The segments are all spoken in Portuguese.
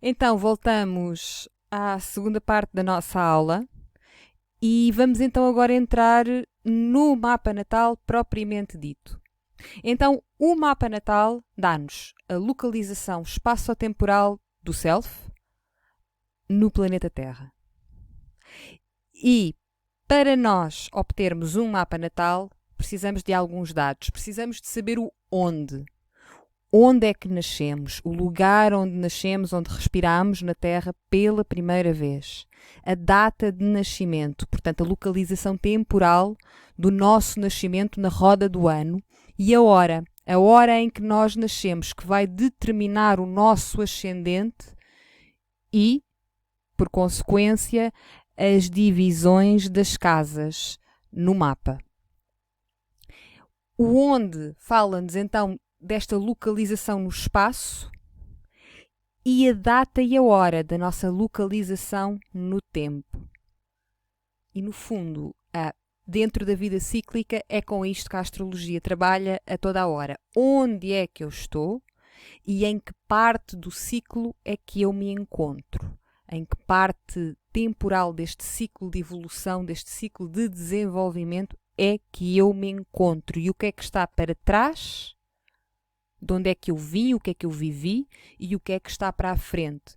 Então, voltamos à segunda parte da nossa aula e vamos então agora entrar no mapa natal propriamente dito. Então, o mapa natal dá-nos a localização espaço-temporal do Self no planeta Terra. E para nós obtermos um mapa natal, precisamos de alguns dados. Precisamos de saber o onde. Onde é que nascemos? O lugar onde nascemos, onde respiramos na Terra pela primeira vez. A data de nascimento, portanto, a localização temporal do nosso nascimento na roda do ano. E a hora em que nós nascemos, que vai determinar o nosso ascendente e, por consequência, as divisões das casas no mapa. O onde fala-nos então desta localização no espaço e a data e a hora da nossa localização no tempo. E no fundo, dentro da vida cíclica, é com isto que a astrologia trabalha a toda a hora. Onde é que eu estou e em que parte do ciclo é que eu me encontro? Em que parte temporal deste ciclo de evolução, deste ciclo de desenvolvimento é que eu me encontro? E o que é que está para trás? De onde é que eu vim, o que é que eu vivi e o que é que está para a frente?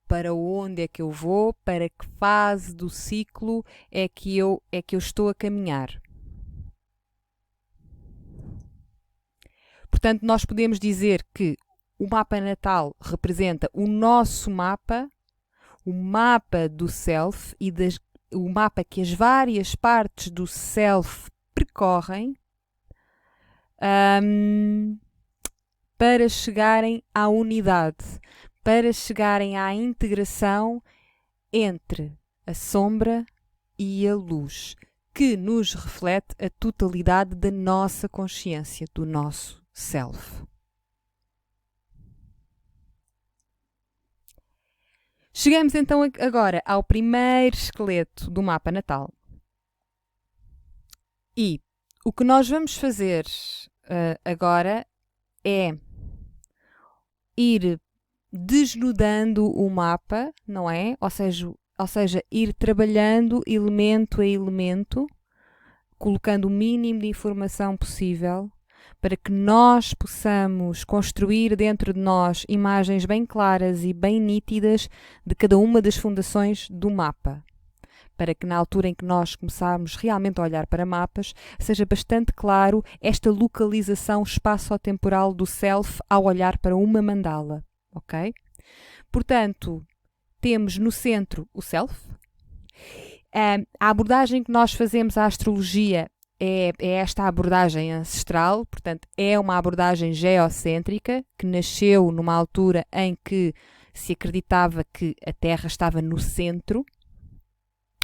Para onde é que eu vou? Para que fase do ciclo é que eu estou a caminhar? Portanto, nós podemos dizer que o mapa natal representa o nosso mapa, o mapa do self e o mapa que as várias partes do self percorrem para chegarem à unidade, para chegarem à integração entre a sombra e a luz, que nos reflete a totalidade da nossa consciência, do nosso self. Chegamos então agora ao primeiro esqueleto do mapa natal. E o que nós vamos fazer agora é ir desnudando o mapa, não é? Ou seja, ir trabalhando elemento a elemento, colocando o mínimo de informação possível para que nós possamos construir dentro de nós imagens bem claras e bem nítidas de cada uma das fundações do mapa. Para que na altura em que nós começarmos realmente a olhar para mapas, seja bastante claro esta localização espaço-temporal do self ao olhar para uma mandala, ok? Portanto, temos no centro o self. A abordagem que nós fazemos à astrologia é esta abordagem ancestral, portanto, é uma abordagem geocêntrica que nasceu numa altura em que se acreditava que a Terra estava no centro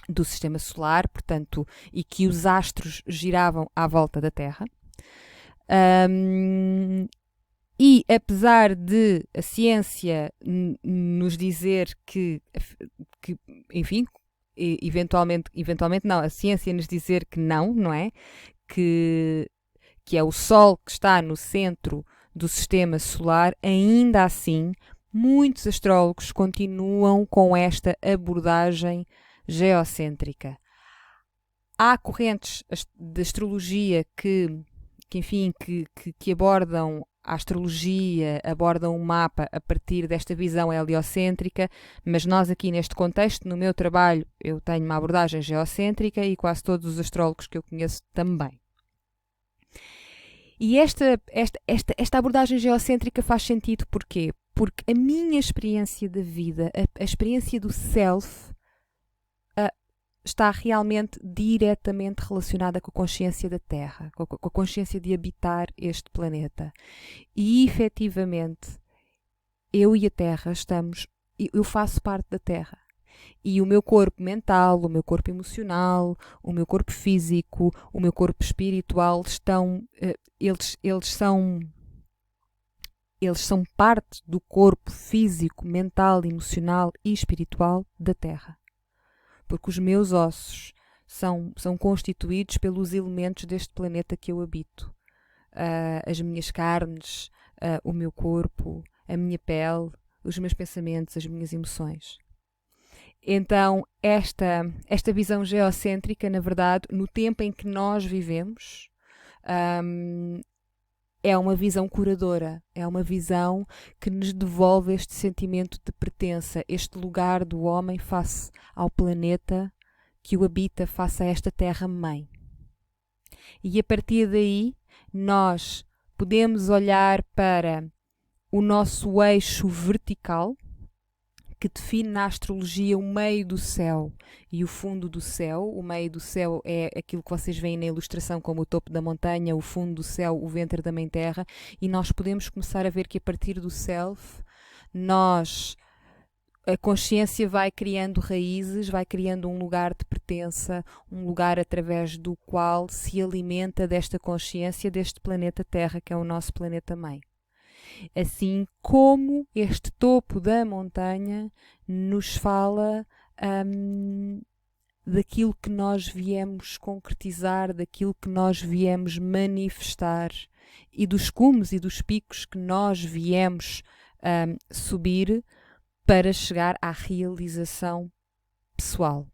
do sistema solar, portanto, e que os astros giravam à volta da Terra. E apesar de a ciência nos dizer que enfim, eventualmente não, a ciência nos dizer que não é? Que é o Sol que está no centro do sistema solar, ainda assim, muitos astrólogos continuam com esta abordagem geocêntrica. Há correntes de astrologia que abordam a astrologia, abordam o mapa a partir desta visão heliocêntrica, mas nós aqui neste contexto, no meu trabalho, eu tenho uma abordagem geocêntrica e quase todos os astrólogos que eu conheço também. E esta abordagem geocêntrica faz sentido porquê? Porque a minha experiência da vida, a experiência do self, está realmente diretamente relacionada com a consciência da Terra, com a consciência de habitar este planeta. E, efetivamente, eu e a Terra eu faço parte da Terra. E o meu corpo mental, o meu corpo emocional, o meu corpo físico, o meu corpo espiritual eles são parte do corpo físico, mental, emocional e espiritual da Terra. Porque os meus ossos são constituídos pelos elementos deste planeta que eu habito. As minhas carnes, o meu corpo, a minha pele, os meus pensamentos, as minhas emoções. Então, esta visão geocêntrica, na verdade, no tempo em que nós vivemos, é uma visão curadora, é uma visão que nos devolve este sentimento de pertença, este lugar do homem face ao planeta que o habita, face a esta terra-mãe. E a partir daí, nós podemos olhar para o nosso eixo vertical, que define na astrologia o meio do céu e o fundo do céu. O meio do céu é aquilo que vocês veem na ilustração como o topo da montanha, o fundo do céu, o ventre da mãe terra, e nós podemos começar a ver que a partir do self, a consciência vai criando raízes, vai criando um lugar de pertença, um lugar através do qual se alimenta desta consciência deste planeta Terra, que é o nosso planeta mãe. Assim como este topo da montanha nos fala daquilo que nós viemos concretizar, daquilo que nós viemos manifestar e dos cumes e dos picos que nós viemos subir para chegar à realização pessoal.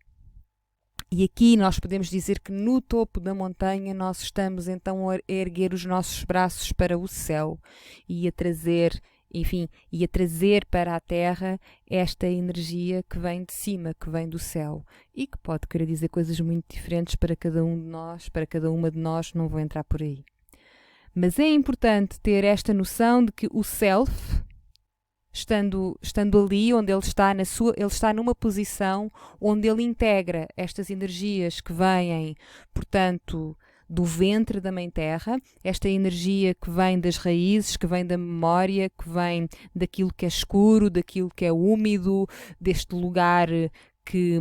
E aqui nós podemos dizer que no topo da montanha nós estamos então a erguer os nossos braços para o céu e a trazer, e a trazer para a terra esta energia que vem de cima, que vem do céu e que pode querer dizer coisas muito diferentes para cada um de nós, para cada uma de nós, não vou entrar por aí. Mas é importante ter esta noção de que o self, estando ali onde ele está numa posição onde ele integra estas energias que vêm, portanto, do ventre da Mãe Terra, esta energia que vem das raízes, que vem da memória, que vem daquilo que é escuro, daquilo que é úmido, deste lugar que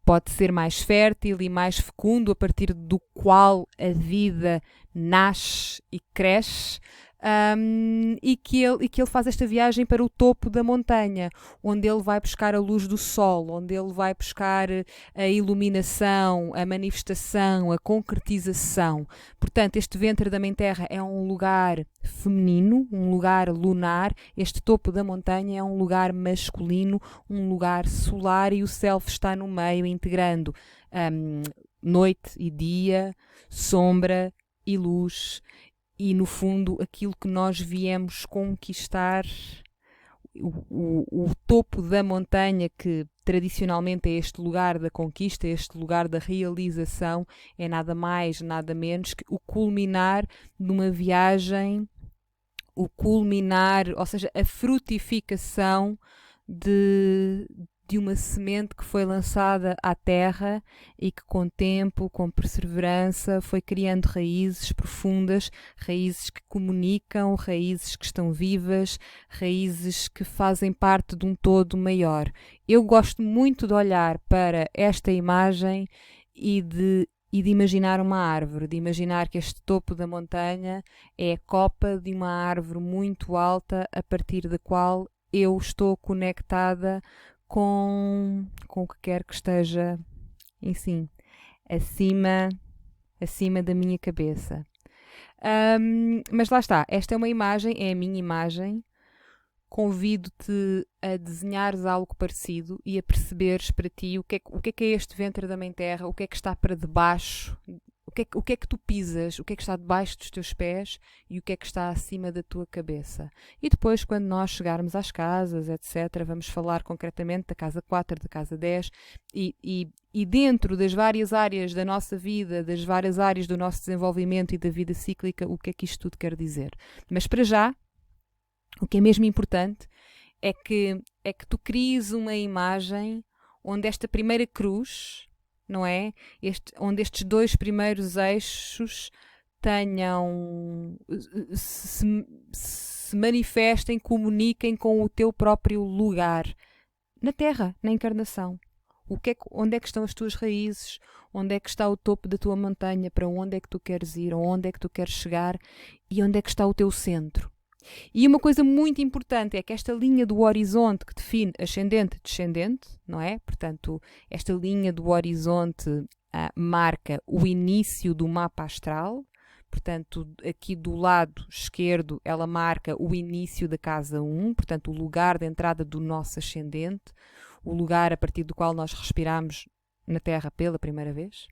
pode ser mais fértil e mais fecundo, a partir do qual a vida nasce e cresce. E que ele faz esta viagem para o topo da montanha, onde ele vai buscar a luz do sol, onde ele vai buscar a iluminação, a manifestação, a concretização. Portanto, este ventre da Mãe Terra é um lugar feminino, um lugar lunar. Este topo da montanha é um lugar masculino, um lugar solar, e o self está no meio, integrando noite e dia, sombra e luz. E, no fundo, aquilo que nós viemos conquistar, o topo da montanha, que tradicionalmente é este lugar da conquista, este lugar da realização, é nada mais, nada menos que o culminar de uma viagem, ou seja, a frutificação de uma semente que foi lançada à terra e que com tempo, com perseverança, foi criando raízes profundas, raízes que comunicam, raízes que estão vivas, raízes que fazem parte de um todo maior. Eu gosto muito de olhar para esta imagem e de imaginar uma árvore, de imaginar que este topo da montanha é a copa de uma árvore muito alta, a partir da qual eu estou conectada com o que quer que esteja, enfim, acima da minha cabeça. Mas lá está, esta é uma imagem, é a minha imagem. Convido-te a desenhares algo parecido e a perceberes para ti o que é este ventre da Mãe Terra, o que é que está para debaixo, o que é que tu pisas, o que é que está debaixo dos teus pés e o que é que está acima da tua cabeça. E depois, quando nós chegarmos às casas, etc., vamos falar concretamente da casa 4, da casa 10 e dentro das várias áreas da nossa vida, das várias áreas do nosso desenvolvimento e da vida cíclica, o que é que isto tudo quer dizer. Mas para já, o que é mesmo importante é que tu cries uma imagem onde esta primeira cruz, não é? Onde estes dois primeiros eixos se manifestem, comuniquem com o teu próprio lugar na Terra, na encarnação. Onde é que estão as tuas raízes? Onde é que está o topo da tua montanha? Para onde é que tu queres ir? Onde é que tu queres chegar? E onde é que está o teu centro? E uma coisa muito importante é que esta linha do horizonte que define ascendente e descendente, não é? Portanto, esta linha do horizonte marca o início do mapa astral. Portanto, aqui do lado esquerdo ela marca o início da casa 1, portanto o lugar de entrada do nosso ascendente, o lugar a partir do qual nós respiramos na Terra pela primeira vez.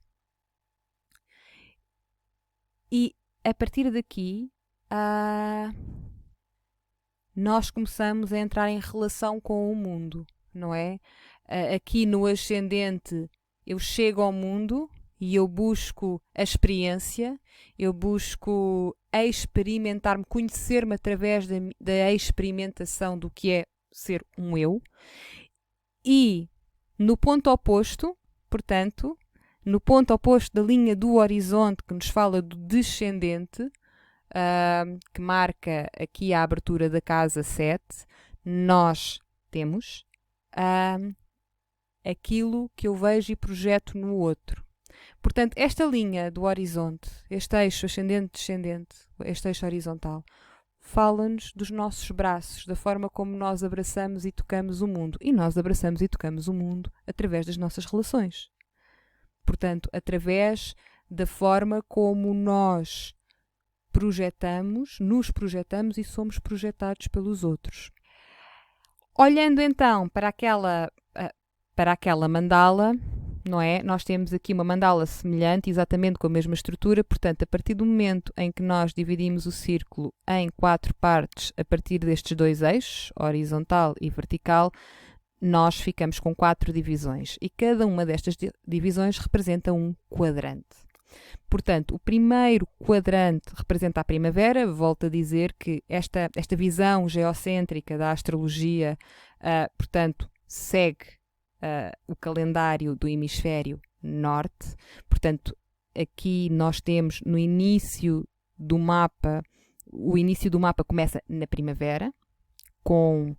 E a partir daqui, nós começamos a entrar em relação com o mundo, não é? Aqui no ascendente eu chego ao mundo e eu busco a experiência, eu busco experimentar-me, conhecer-me através da experimentação do que é ser um eu. E no ponto oposto, portanto, no ponto oposto da linha do horizonte que nos fala do descendente, que marca aqui a abertura da casa 7, nós temos aquilo que eu vejo e projeto no outro. Portanto, esta linha do horizonte, este eixo ascendente-descendente, este eixo horizontal, fala-nos dos nossos braços, da forma como nós abraçamos e tocamos o mundo. E nós abraçamos e tocamos o mundo através das nossas relações. Portanto, através da forma como nós nos projetamos e somos projetados pelos outros. Olhando então para aquela mandala, não é? Nós temos aqui uma mandala semelhante, exatamente com a mesma estrutura, portanto, a partir do momento em que nós dividimos o círculo em 4 partes, a partir destes 2 eixos, horizontal e vertical, nós ficamos com 4 divisões e cada uma destas divisões representa um quadrante. Portanto, o primeiro quadrante representa a primavera. Volto a dizer que esta visão geocêntrica da astrologia, portanto, segue o calendário do hemisfério norte. Portanto, aqui nós temos no início do mapa, o início do mapa começa na primavera, com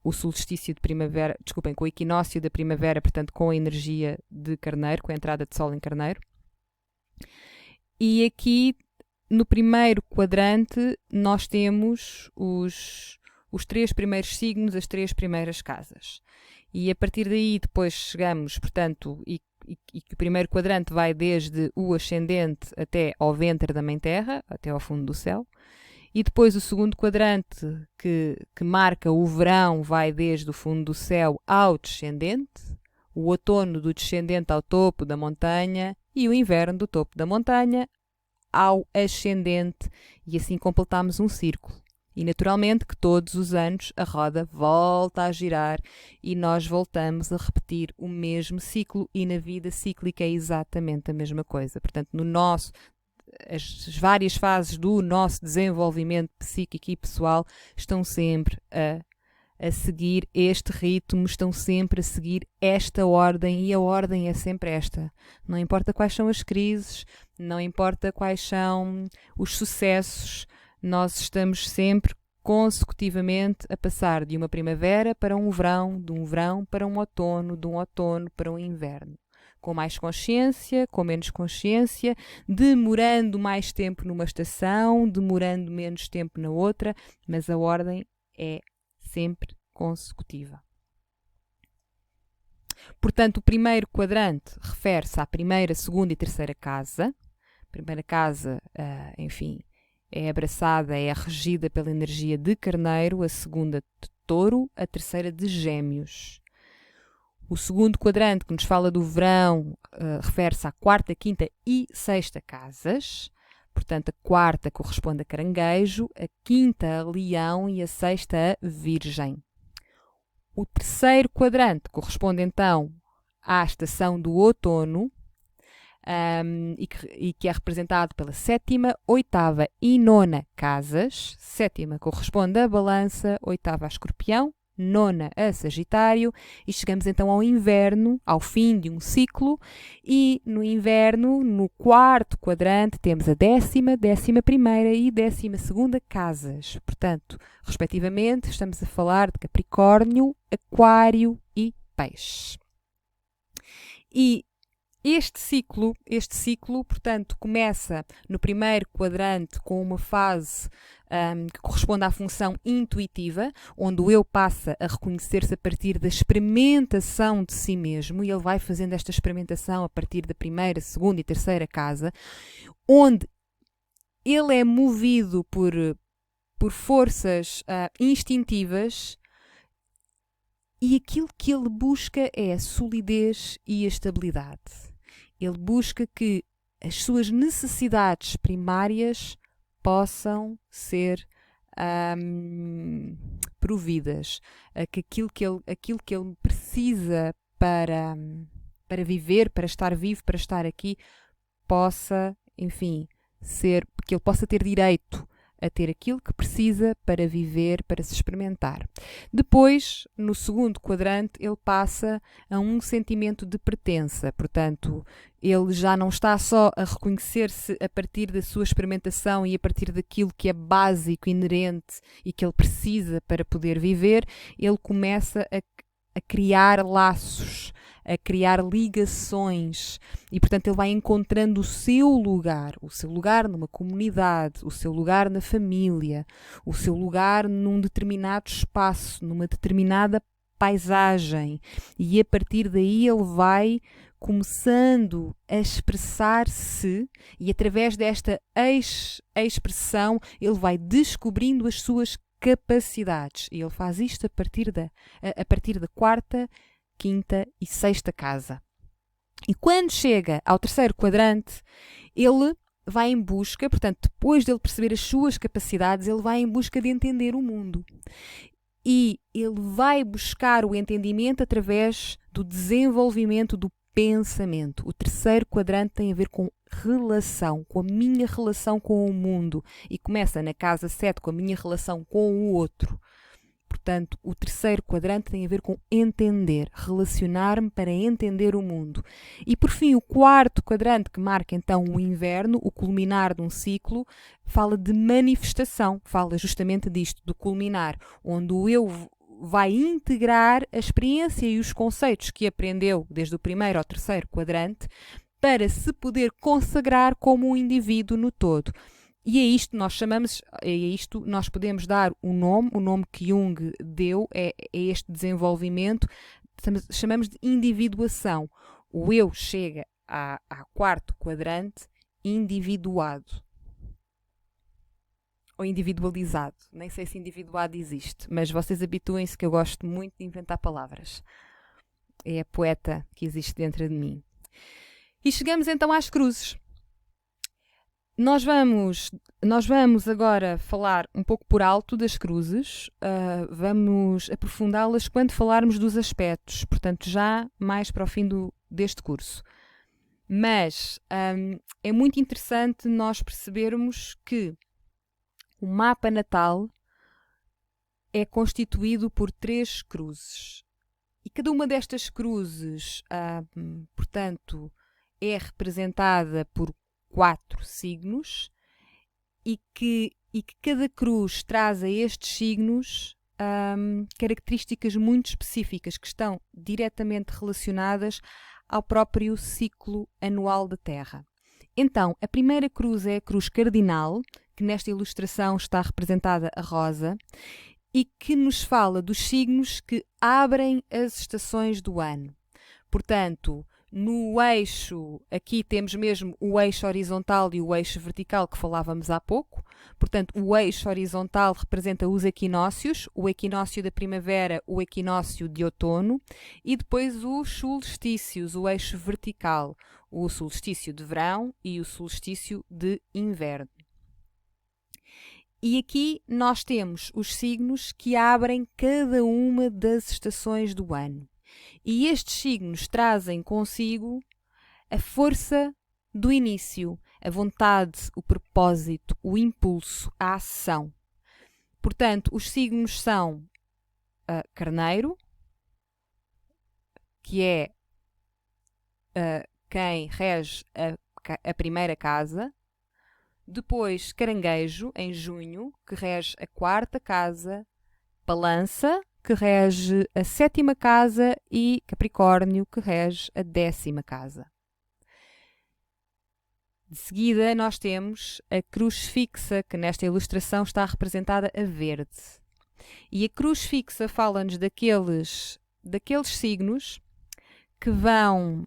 o solstício de primavera, com o equinócio da primavera, portanto, com a energia de Carneiro, com a entrada de Sol em Carneiro. E aqui, no primeiro quadrante, nós temos os 3 primeiros signos, as 3 primeiras casas. E a partir daí depois chegamos, portanto, e o primeiro quadrante vai desde o ascendente até ao ventre da Mãe Terra, até ao fundo do céu. E depois o segundo quadrante, que marca o verão, vai desde o fundo do céu ao descendente, o outono do descendente ao topo da montanha e o inverno do topo da montanha ao ascendente. E assim completamos um círculo. E naturalmente que todos os anos a roda volta a girar e nós voltamos a repetir o mesmo ciclo, e na vida cíclica é exatamente a mesma coisa. Portanto, as várias fases do nosso desenvolvimento psíquico e pessoal estão sempre a seguir este ritmo, estão sempre a seguir esta ordem, e a ordem é sempre esta. Não importa quais são as crises, não importa quais são os sucessos, nós estamos sempre consecutivamente a passar de uma primavera para um verão, de um verão para um outono, de um outono para um inverno. Com mais consciência, com menos consciência, demorando mais tempo numa estação, demorando menos tempo na outra, mas a ordem é sempre consecutiva. Portanto, o primeiro quadrante refere-se à primeira, segunda e terceira casa. A primeira casa, enfim, é abraçada, é regida pela energia de Carneiro, a segunda de Touro, a terceira de Gêmeos. O segundo quadrante, que nos fala do verão, refere-se à quarta, quinta e sexta casas. Portanto, a quarta corresponde a Caranguejo, a quinta a Leão e a sexta a Virgem. O terceiro quadrante corresponde então à estação do outono, e que é representado pela sétima, oitava e nona casas. Sétima corresponde a Balança, oitava a Escorpião, nona a Sagitário, e chegamos então ao inverno, ao fim de um ciclo, e no inverno, no quarto quadrante, temos a décima, 11ª e 12ª casas. Portanto, respectivamente, estamos a falar de Capricórnio, Aquário e Peixe. E este ciclo, portanto, começa no primeiro quadrante com uma fase que corresponde à função intuitiva, onde o eu passa a reconhecer-se a partir da experimentação de si mesmo, e ele vai fazendo esta experimentação a partir da primeira, segunda e terceira casa, onde ele é movido por forças instintivas e aquilo que ele busca é a solidez e a estabilidade. Ele busca que as suas necessidades primárias possam ser providas, que aquilo que ele precisa para viver, para estar vivo, para estar aqui, possa, enfim, que ele possa ter direito a ter aquilo que precisa para viver, para se experimentar. Depois, no segundo quadrante, ele passa a um sentimento de pertença. Portanto, ele já não está só a reconhecer-se a partir da sua experimentação e a partir daquilo que é básico, inerente e que ele precisa para poder viver, ele começa a criar laços, a criar ligações e, portanto, ele vai encontrando o seu lugar numa comunidade, o seu lugar na família, o seu lugar num determinado espaço, numa determinada paisagem, e a partir daí ele vai começando a expressar-se e através desta expressão ele vai descobrindo as suas capacidades, e ele faz isto a partir da quarta, quinta e sexta casa. E quando chega ao terceiro quadrante, ele vai em busca, portanto, depois dele perceber as suas capacidades, ele vai em busca de entender o mundo. E ele vai buscar o entendimento através do desenvolvimento do pensamento. O terceiro quadrante tem a ver com relação, com a minha relação com o mundo. E começa na casa 7 com a minha relação com o outro. Portanto, o terceiro quadrante tem a ver com entender, relacionar-me para entender o mundo. E, por fim, o quarto quadrante, que marca então o inverno, o culminar de um ciclo, fala de manifestação, fala justamente disto, do culminar, onde o eu vai integrar a experiência e os conceitos que aprendeu desde o primeiro ao terceiro quadrante para se poder consagrar como um indivíduo no todo. E nós podemos dar o nome que Jung deu é este desenvolvimento, chamamos de individuação. O eu chega ao quarto quadrante individuado. Ou individualizado. Nem sei se individuado existe, mas vocês habituem-se que eu gosto muito de inventar palavras. É a poeta que existe dentro de mim. E chegamos então às cruzes. Nós vamos agora falar um pouco por alto das cruzes, vamos aprofundá-las quando falarmos dos aspectos, portanto já mais para o fim deste curso. Mas é muito interessante nós percebermos que o mapa natal é constituído por 3 cruzes. E cada uma destas cruzes, portanto, é representada por 4 signos e que cada cruz traz a estes signos características muito específicas que estão diretamente relacionadas ao próprio ciclo anual da Terra. Então, a primeira cruz é a cruz cardinal, que nesta ilustração está representada a rosa, e que nos fala dos signos que abrem as estações do ano. Portanto, no eixo, aqui temos mesmo o eixo horizontal e o eixo vertical que falávamos há pouco. Portanto, o eixo horizontal representa os equinócios, o equinócio da primavera, o equinócio de outono, e depois os solstícios, o eixo vertical, o solstício de verão e o solstício de inverno. E aqui nós temos os signos que abrem cada uma das estações do ano. E estes signos trazem consigo a força do início, a vontade, o propósito, o impulso, a ação. Portanto, os signos são Carneiro, que é quem rege a primeira casa. Depois, Caranguejo, em junho, que rege a quarta casa. Balança, que rege a 7ª casa, e Capricórnio, que rege a 10ª casa. De seguida, nós temos a cruz fixa, que nesta ilustração está representada a verde. E a cruz fixa fala-nos daqueles signos que vão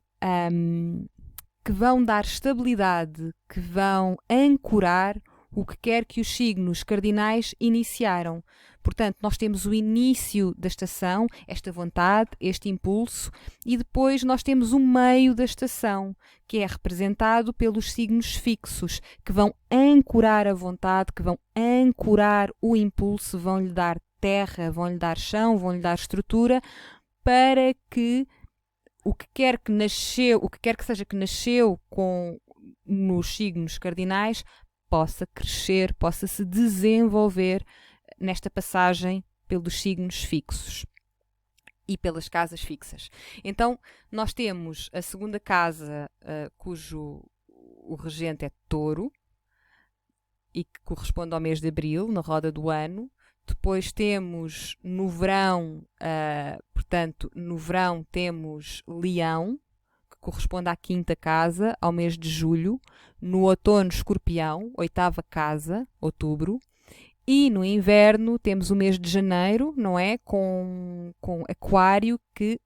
dar estabilidade, que vão ancorar o que quer que os signos cardinais iniciaram. Portanto, nós temos o início da estação, esta vontade, este impulso, e depois nós temos o meio da estação, que é representado pelos signos fixos, que vão ancorar a vontade, que vão ancorar o impulso, vão lhe dar terra, vão lhe dar chão, vão lhe dar estrutura, para que o que quer que seja que nasceu nos signos cardinais possa crescer, possa se desenvolver nesta passagem pelos signos fixos e pelas casas fixas. Então, nós temos a segunda casa, cujo o regente é Touro, e que corresponde ao mês de Abril, na roda do ano. Depois temos no verão, portanto, no verão temos Leão, que corresponde à quinta casa, ao mês de Julho. No outono, Escorpião, oitava casa, Outubro. E no inverno temos o mês de Janeiro, não é? Com Aquário, que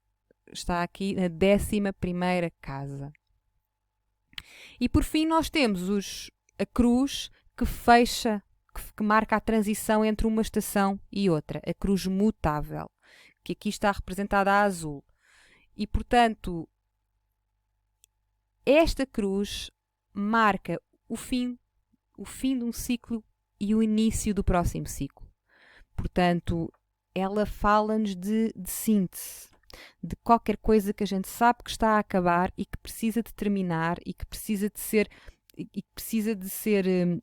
está aqui na 11ª casa. E por fim nós temos a cruz que fecha, que marca a transição entre uma estação e outra, a cruz mutável, que aqui está representada a azul. E, portanto, esta cruz marca o fim de um ciclo e o início do próximo ciclo. Portanto, ela fala-nos de síntese, de qualquer coisa que a gente sabe que está a acabar e que precisa de terminar e que precisa de ser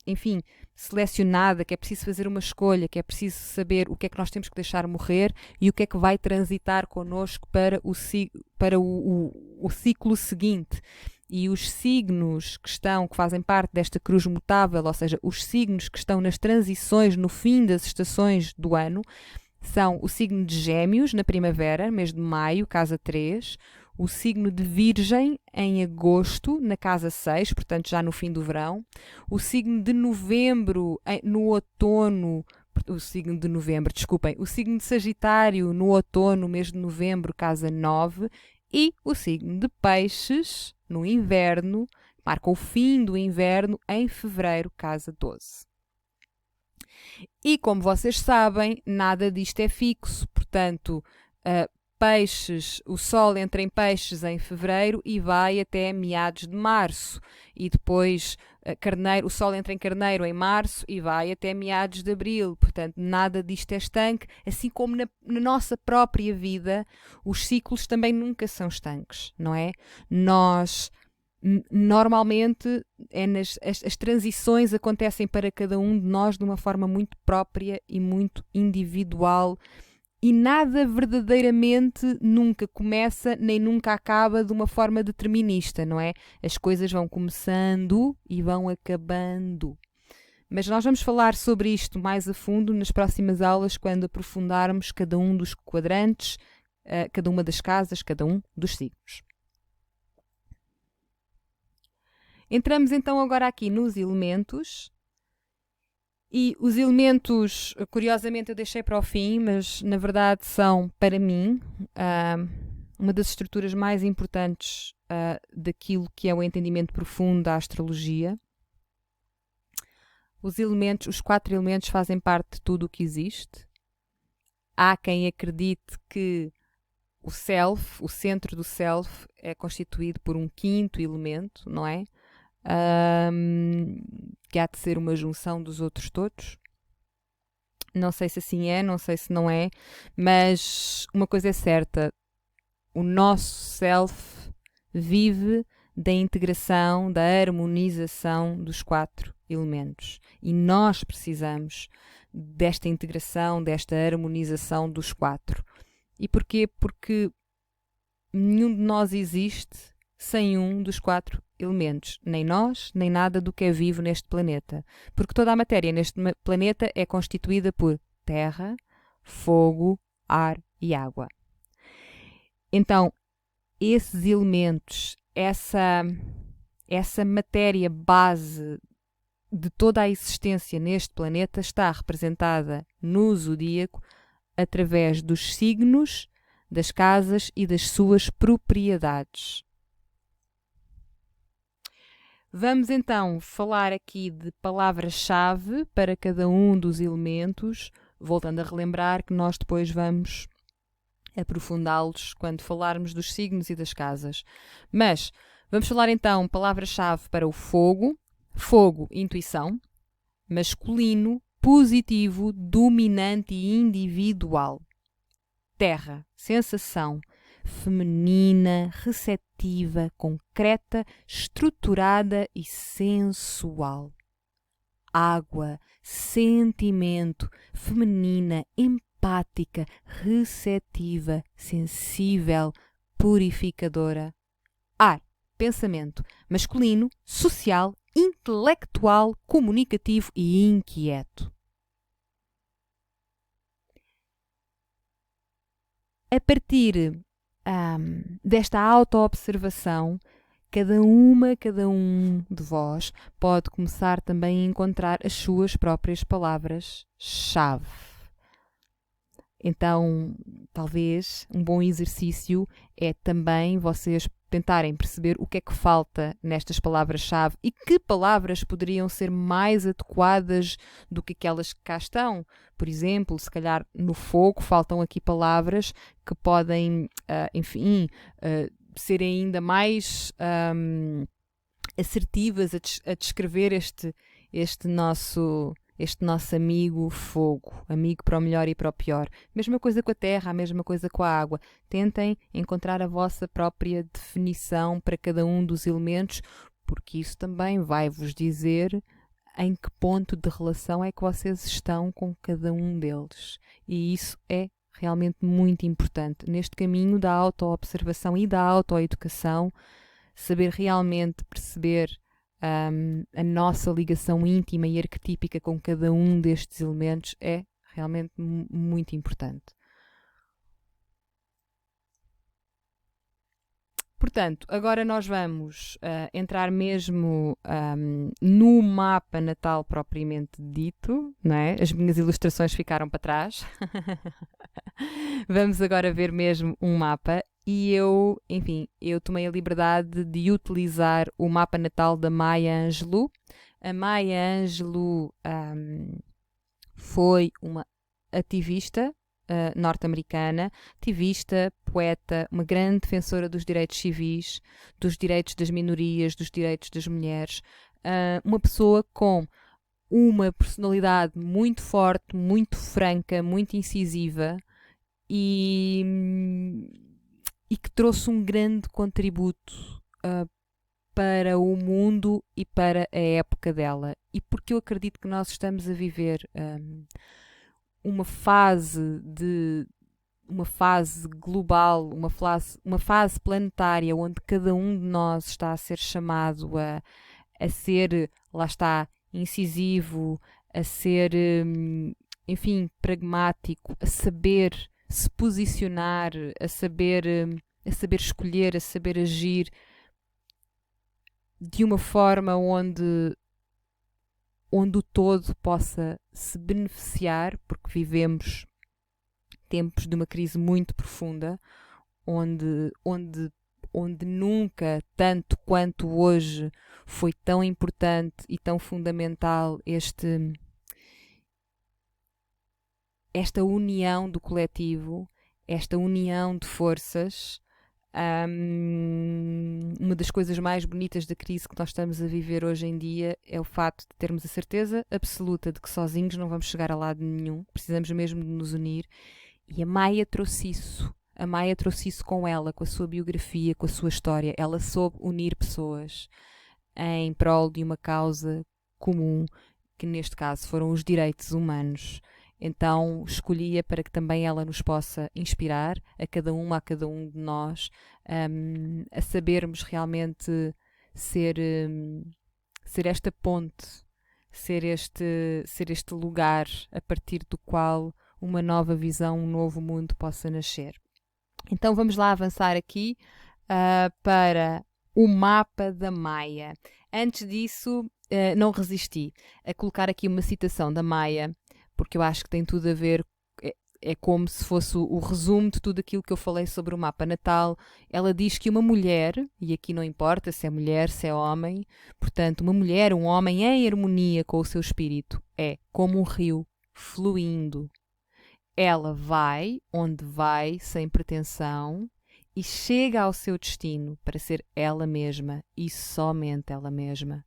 enfim, selecionada, que é preciso fazer uma escolha, que é preciso saber o que é que nós temos que deixar morrer e o que é que vai transitar connosco para o ciclo seguinte. E os signos que fazem parte desta cruz mutável, ou seja, os signos que estão nas transições no fim das estações do ano, são o signo de Gêmeos na primavera, mês de maio, casa 3, o signo de Virgem em agosto, na casa 6, portanto já no fim do verão, o signo de Novembro no outono, o signo de Sagitário no outono, mês de novembro, casa 9, e o signo de Peixes no inverno, marca o fim do inverno, em fevereiro, casa 12. E como vocês sabem, nada disto é fixo, portanto, Peixes, o Sol entra em Peixes em fevereiro e vai até meados de março. E depois Carneiro, o Sol entra em Carneiro em março e vai até meados de abril. Portanto, nada disto é estanque. Assim como na nossa própria vida, os ciclos também nunca são estanques, não é? Nós, normalmente, as transições acontecem para cada um de nós de uma forma muito própria e muito individual. E nada verdadeiramente nunca começa nem nunca acaba de uma forma determinista, não é? As coisas vão começando e vão acabando. Mas nós vamos falar sobre isto mais a fundo nas próximas aulas, quando aprofundarmos cada um dos quadrantes, cada uma das casas, cada um dos signos. Entramos então agora aqui nos elementos. E os elementos, curiosamente, eu deixei para o fim, mas na verdade são, para mim, uma das estruturas mais importantes daquilo que é o entendimento profundo da astrologia. Os 4 elementos fazem parte de tudo o que existe. Há quem acredite que o self, o centro do self, é constituído por um 5º elemento, não é? Que há de ser uma junção dos outros todos. Não sei se assim é, não sei se não é, mas uma coisa é certa: o nosso self vive da integração, da harmonização dos 4 elementos. E nós precisamos desta integração, desta harmonização dos 4. E porquê? Porque nenhum de nós existe sem um dos 4 elementos. Nem nós, nem nada do que é vivo neste planeta. Porque toda a matéria neste planeta é constituída por terra, fogo, ar e água. Então, esses elementos, essa matéria base de toda a existência neste planeta está representada no zodíaco através dos signos, das casas e das suas propriedades. Vamos então falar aqui de palavras-chave para cada um dos elementos, voltando a relembrar que nós depois vamos aprofundá-los quando falarmos dos signos e das casas. Mas vamos falar então palavra-chave para o fogo. Fogo, intuição. Masculino, positivo, dominante e individual. Terra, sensação. Feminina, receptiva, concreta, estruturada e sensual. Água, sentimento, feminina, empática, receptiva, sensível, purificadora. Ar, pensamento, masculino, social, intelectual, comunicativo e inquieto. A partir desta autoobservação, cada um de vós pode começar também a encontrar as suas próprias palavras-chave. Então, talvez um bom exercício é também vocês tentarem perceber o que é que falta nestas palavras-chave e que palavras poderiam ser mais adequadas do que aquelas que cá estão. Por exemplo, se calhar no fogo faltam aqui palavras que podem, ser ainda mais assertivas a descrever este nosso amigo fogo, amigo para o melhor e para o pior. Mesma coisa com a terra, a mesma coisa com a água. Tentem encontrar a vossa própria definição para cada um dos elementos, porque isso também vai vos dizer em que ponto de relação é que vocês estão com cada um deles. E isso é realmente muito importante. Neste caminho da autoobservação e da autoeducação, saber realmente perceber a nossa ligação íntima e arquetípica com cada um destes elementos é realmente muito importante. Portanto, agora nós vamos entrar mesmo no mapa natal propriamente dito, não é? As minhas ilustrações ficaram para trás. Vamos agora ver mesmo um mapa e eu tomei a liberdade de utilizar o mapa natal da Maya Angelou. A Maya Angelou foi uma ativista norte-americana, ativista, poeta, uma grande defensora dos direitos civis, dos direitos das minorias, dos direitos das mulheres, uma pessoa com uma personalidade muito forte, muito franca, muito incisiva e que trouxe um grande contributo para o mundo e para a época dela. E porque eu acredito que nós estamos a viver uma fase global, uma fase planetária onde cada um de nós está a ser chamado a ser, lá está, incisivo, a ser, pragmático, a saber se posicionar, a saber escolher, a saber agir de uma forma onde o todo possa se beneficiar, porque vivemos tempos de uma crise muito profunda, onde nunca, tanto quanto hoje, foi tão importante e tão fundamental esta união do coletivo, esta união de forças. Uma das coisas mais bonitas da crise que nós estamos a viver hoje em dia é o facto de termos a certeza absoluta de que sozinhos não vamos chegar a lado nenhum, precisamos mesmo de nos unir, e a Maya trouxe isso. A Maya trouxe isso com ela, com a sua biografia, com a sua história. Ela soube unir pessoas em prol de uma causa comum, que neste caso foram os direitos humanos. Então escolhia para que também ela nos possa inspirar, a cada um de nós, a sabermos realmente ser esta ponte, ser este lugar a partir do qual uma nova visão, um novo mundo possa nascer. Então vamos lá avançar aqui para o mapa da Maya. Antes disso, não resisti a colocar aqui uma citação da Maya, porque eu acho que tem tudo a ver, é como se fosse o resumo de tudo aquilo que eu falei sobre o mapa natal. Ela diz que uma mulher, e aqui não importa se é mulher, se é homem, portanto, uma mulher, um homem em harmonia com o seu espírito, é como um rio fluindo. Ela vai onde vai, sem pretensão, e chega ao seu destino para ser ela mesma e somente ela mesma.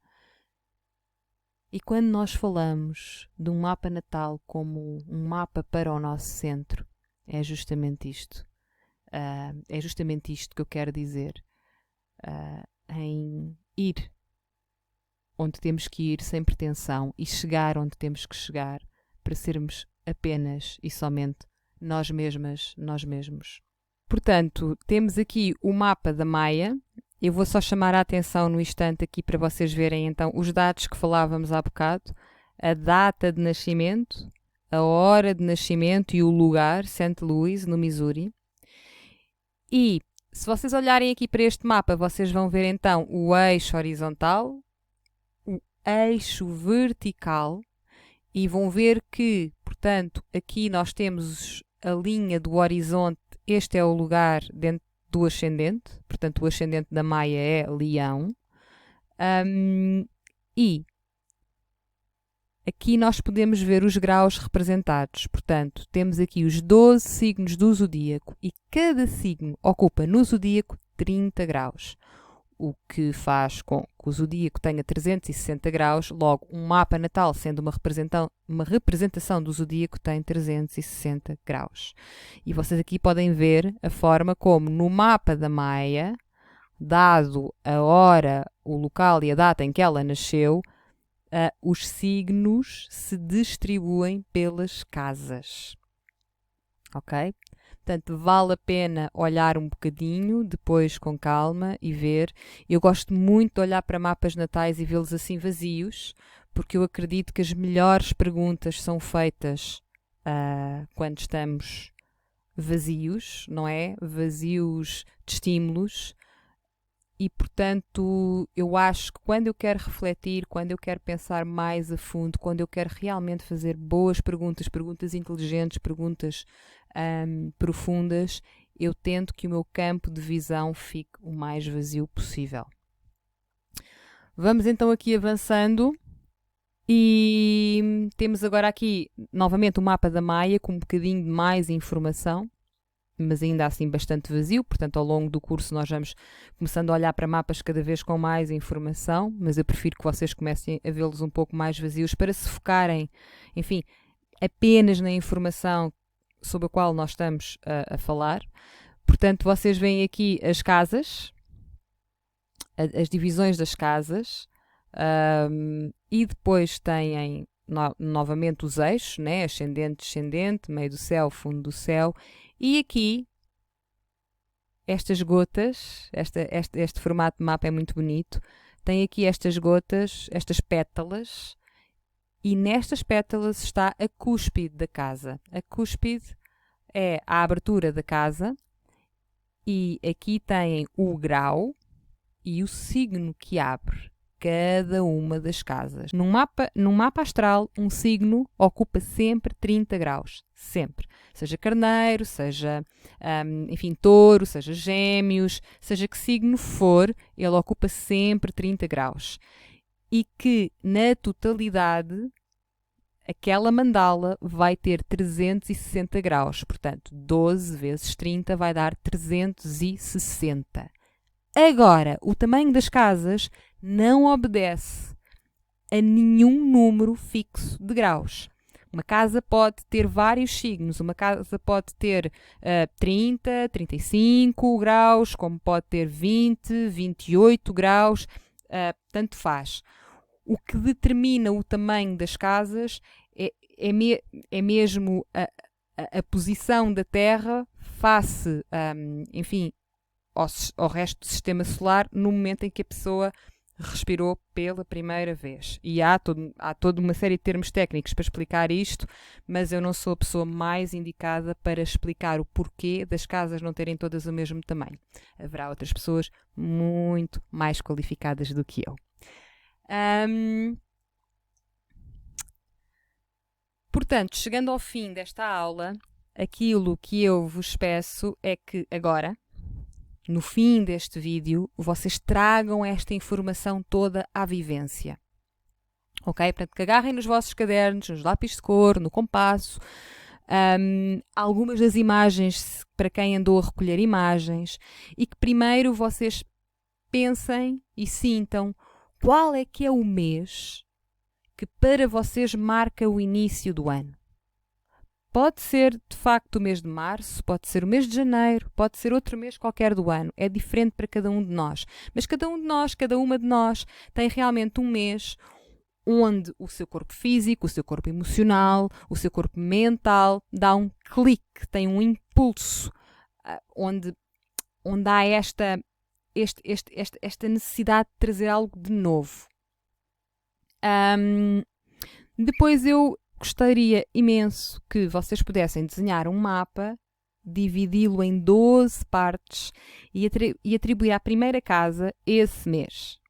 E quando nós falamos de um mapa natal como um mapa para o nosso centro, é justamente isto. É justamente isto que eu quero dizer. Em ir onde temos que ir sem pretensão e chegar onde temos que chegar para sermos apenas e somente nós mesmas, nós mesmos. Portanto, temos aqui o mapa da Maia. Eu vou só chamar a atenção no instante aqui para vocês verem então os dados que falávamos há bocado, a data de nascimento, a hora de nascimento e o lugar, St. Louis, no Missouri. E se vocês olharem aqui para este mapa, vocês vão ver então o eixo horizontal, o eixo vertical e vão ver que, portanto, aqui nós temos a linha do horizonte, este é o lugar dentro do ascendente, portanto o ascendente da Maia é Leão, e aqui nós podemos ver os graus representados, portanto temos aqui os 12 signos do zodíaco e cada signo ocupa no zodíaco 30 graus, o que faz com que o zodíaco tenha 360 graus, logo um mapa natal sendo uma representação do zodíaco tem 360 graus. E vocês aqui podem ver a forma como no mapa da Maia, dado a hora, o local e a data em que ela nasceu, os signos se distribuem pelas casas. Ok? Portanto, vale a pena olhar um bocadinho, depois com calma e ver. Eu gosto muito de olhar para mapas natais e vê-los assim vazios, porque eu acredito que as melhores perguntas são feitas quando estamos vazios, não é? Vazios de estímulos. E, portanto, eu acho que quando eu quero refletir, quando eu quero pensar mais a fundo, quando eu quero realmente fazer boas perguntas, perguntas inteligentes, perguntas profundas, eu tento que o meu campo de visão fique o mais vazio possível. Vamos então aqui avançando e temos agora aqui novamente o mapa da Maia com um bocadinho de mais informação, mas ainda assim bastante vazio, portanto ao longo do curso nós vamos começando a olhar para mapas cada vez com mais informação, mas eu prefiro que vocês comecem a vê-los um pouco mais vazios para se focarem, enfim, apenas na informação sobre a qual nós estamos a falar. Portanto, vocês veem aqui as casas, as divisões das casas, e depois têm novamente os eixos, né? Ascendente, descendente, meio do céu, fundo do céu, e aqui estas gotas, este formato de mapa é muito bonito, tem aqui estas gotas, estas pétalas, e nestas pétalas está a cúspide da casa. A cúspide é a abertura da casa e aqui têm o grau e o signo que abre cada uma das casas. Num mapa astral, um signo ocupa sempre 30 graus. Sempre. Seja carneiro, seja, enfim, touro, seja gêmeos, seja que signo for, ele ocupa sempre 30 graus. E que, na totalidade, aquela mandala vai ter 360 graus. Portanto, 12 vezes 30 vai dar 360. Agora, o tamanho das casas não obedece a nenhum número fixo de graus. Uma casa pode ter vários signos. Uma casa pode ter 30, 35 graus, como pode ter 20, 28 graus. Tanto faz. O que determina o tamanho das casas é mesmo a posição da Terra face, enfim, ao resto do sistema solar no momento em que a pessoa respirou pela primeira vez. E há toda uma série de termos técnicos para explicar isto, mas eu não sou a pessoa mais indicada para explicar o porquê das casas não terem todas o mesmo tamanho. Haverá outras pessoas muito mais qualificadas do que eu. Portanto, chegando ao fim desta aula, aquilo que eu vos peço é que agora, no fim deste vídeo, vocês tragam esta informação toda à vivência. Ok? Portanto, que agarrem nos vossos cadernos, nos lápis de cor, no compasso, algumas das imagens para quem andou a recolher imagens, e que primeiro vocês pensem e sintam qual é que é o mês que para vocês marca o início do ano. Pode ser, de facto, o mês de março, pode ser o mês de janeiro, pode ser outro mês qualquer do ano. É diferente para cada um de nós. Mas cada um de nós, cada uma de nós, tem realmente um mês onde o seu corpo físico, o seu corpo emocional, o seu corpo mental dá um clique, tem um impulso, onde há esta necessidade de trazer algo de novo. Depois eu gostaria imenso que vocês pudessem desenhar um mapa, dividi-lo em 12 partes e atribuir à primeira casa esse mês.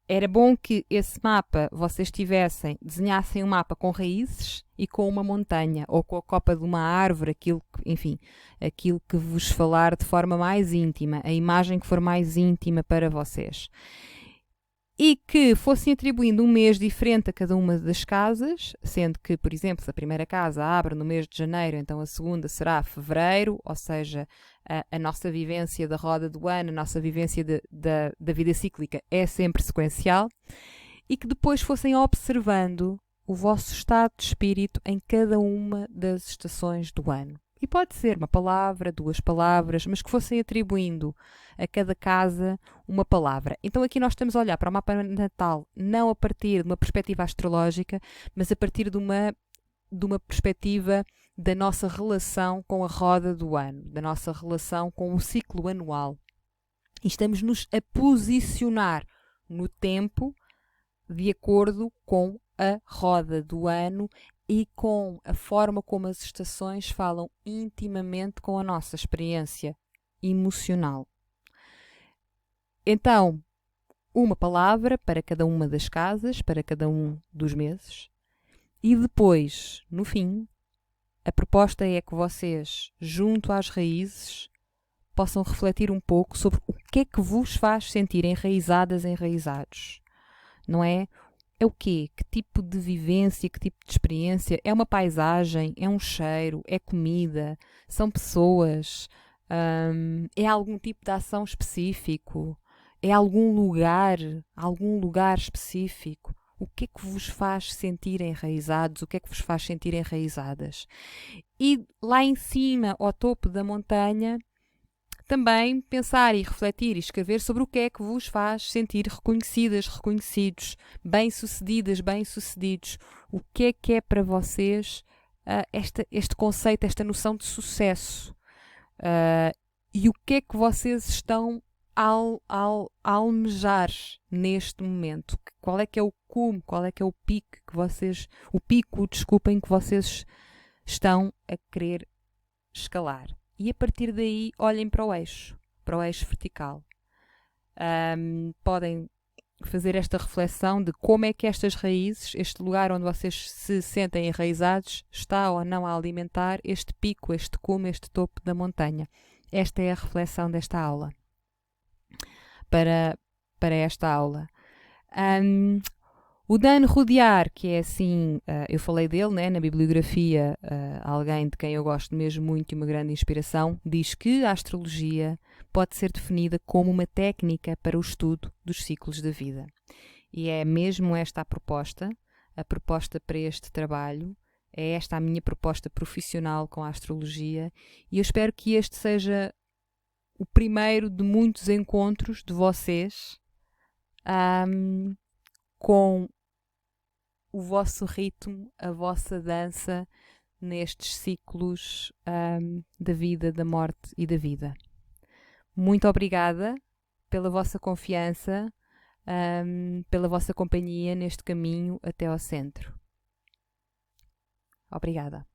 Era bom que esse mapa vocês desenhassem um mapa com raízes e com uma montanha ou com a copa de uma árvore, aquilo que vos falar de forma mais íntima, a imagem que for mais íntima para vocês. E que fossem atribuindo um mês diferente a cada uma das casas, sendo que, por exemplo, se a primeira casa abre no mês de janeiro, então a segunda será fevereiro, ou seja, a nossa vivência da roda do ano, a nossa vivência da vida cíclica é sempre sequencial, e que depois fossem observando o vosso estado de espírito em cada uma das estações do ano. E pode ser uma palavra, 2 palavras, mas que fossem atribuindo a cada casa uma palavra. Então aqui nós estamos a olhar para o mapa natal não a partir de uma perspectiva astrológica, mas a partir de uma perspectiva da nossa relação com a roda do ano, da nossa relação com o ciclo anual. E estamos-nos a posicionar no tempo de acordo com a roda do ano e com a forma como as estações falam intimamente com a nossa experiência emocional. Então, uma palavra para cada uma das casas, para cada um dos meses, e depois, no fim, a proposta é que vocês, junto às raízes, possam refletir um pouco sobre o que é que vos faz sentir enraizadas, enraizados. Não é? É o quê? Que tipo de vivência, que tipo de experiência? É uma paisagem? É um cheiro? É comida? São pessoas? É algum tipo de ação específico? É algum lugar específico? O que é que vos faz sentir enraizados? O que é que vos faz sentir enraizadas? E lá em cima, ao topo da montanha, também pensar e refletir e escrever sobre o que é que vos faz sentir reconhecidas, reconhecidos, bem-sucedidas, bem-sucedidos. O que é para vocês este conceito, esta noção de sucesso? E o que é que vocês estão a almejar neste momento? Qual é que é o cume, qual é que é o pico que vocês estão a querer escalar? E a partir daí olhem para o eixo vertical. Podem fazer esta reflexão de como é que estas raízes, este lugar onde vocês se sentem enraizados, está ou não a alimentar este pico, este cume, este topo da montanha. Esta é a reflexão desta aula. Para esta aula. O Dan Rudyard, que é assim, eu falei dele, né, na bibliografia, alguém de quem eu gosto mesmo muito e uma grande inspiração, diz que a astrologia pode ser definida como uma técnica para o estudo dos ciclos da vida. E é mesmo esta a proposta para este trabalho, é esta a minha proposta profissional com a astrologia, e eu espero que este seja o primeiro de muitos encontros de vocês com o vosso ritmo, a vossa dança nestes ciclos da vida, da morte e da vida. Muito obrigada pela vossa confiança, pela vossa companhia neste caminho até ao centro. Obrigada.